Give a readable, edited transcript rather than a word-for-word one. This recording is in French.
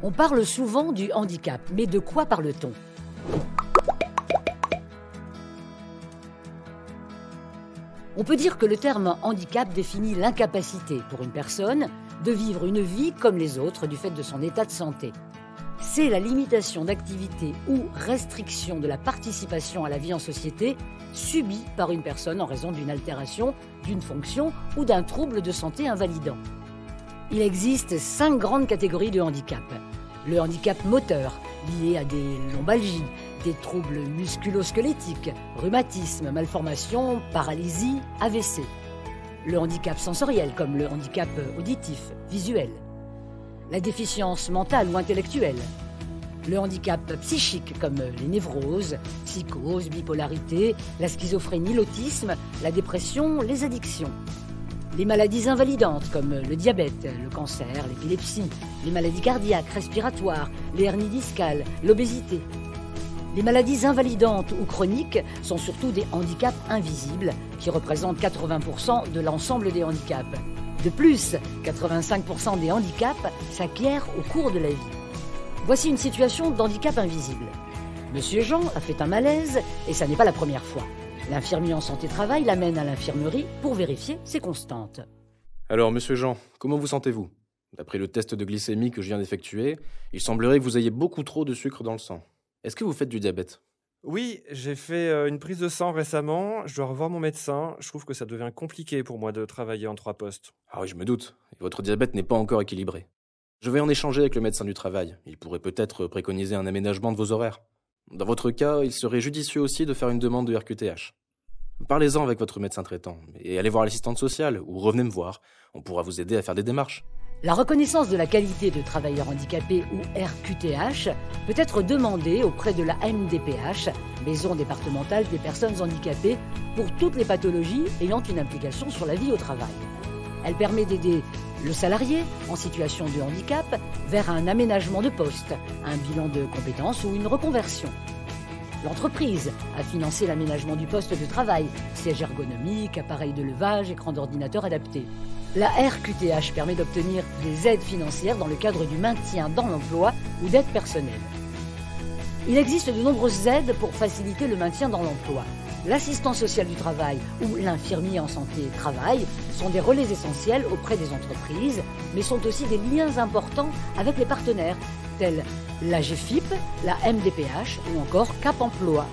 On parle souvent du handicap, mais de quoi parle-t-on? On peut dire que le terme handicap définit l'incapacité pour une personne de vivre une vie comme les autres du fait de son état de santé. C'est la limitation d'activité ou restriction de la participation à la vie en société subie par une personne en raison d'une altération, d'une fonction ou d'un trouble de santé invalidant. Il existe 5 grandes catégories de handicap. Le handicap moteur, lié à des lombalgies, des troubles musculo-squelettiques, rhumatisme, malformations, paralysie, AVC. Le handicap sensoriel, comme le handicap auditif, visuel. La déficience mentale ou intellectuelle. Le handicap psychique, comme les névroses, psychose, bipolarité, la schizophrénie, l'autisme, la dépression, les addictions. Les maladies invalidantes, comme le diabète, le cancer, l'épilepsie, les maladies cardiaques, respiratoires, les hernies discales, l'obésité. Les maladies invalidantes ou chroniques sont surtout des handicaps invisibles, qui représentent 80% de l'ensemble des handicaps. De plus, 85% des handicaps s'acquièrent au cours de la vie. Voici une situation d'handicap invisible. Monsieur Jean a fait un malaise et ça n'est pas la première fois. L'infirmier en santé-travail l'amène à l'infirmerie pour vérifier ses constantes. Alors, monsieur Jean, comment vous sentez-vous? D'après le test de glycémie que je viens d'effectuer, il semblerait que vous ayez beaucoup trop de sucre dans le sang. Est-ce que vous faites du diabète? Oui, j'ai fait une prise de sang récemment. Je dois revoir mon médecin. Je trouve que ça devient compliqué pour moi de travailler en 3 postes. Ah oui, je me doute. Et votre diabète n'est pas encore équilibré. Je vais en échanger avec le médecin du travail. Il pourrait peut-être préconiser un aménagement de vos horaires. Dans votre cas, il serait judicieux aussi de faire une demande de RQTH. Parlez-en avec votre médecin traitant et allez voir l'assistante sociale ou revenez me voir. On pourra vous aider à faire des démarches. La reconnaissance de la qualité de travailleur handicapé ou RQTH peut être demandée auprès de la MDPH, Maison départementale des personnes handicapées, pour toutes les pathologies ayant une implication sur la vie au travail. Elle permet d'aider le salarié en situation de handicap vers un aménagement de poste, un bilan de compétences ou une reconversion. L'entreprise a financé l'aménagement du poste de travail, siège ergonomique, appareil de levage, écran d'ordinateur adapté. La RQTH permet d'obtenir des aides financières dans le cadre du maintien dans l'emploi ou d'aides personnelles. Il existe de nombreuses aides pour faciliter le maintien dans l'emploi. L'assistant social du travail ou l'infirmier en santé-travail sont des relais essentiels auprès des entreprises, mais sont aussi des liens importants avec les partenaires, tels l'AGFIP, la MDPH ou encore Cap Emploi.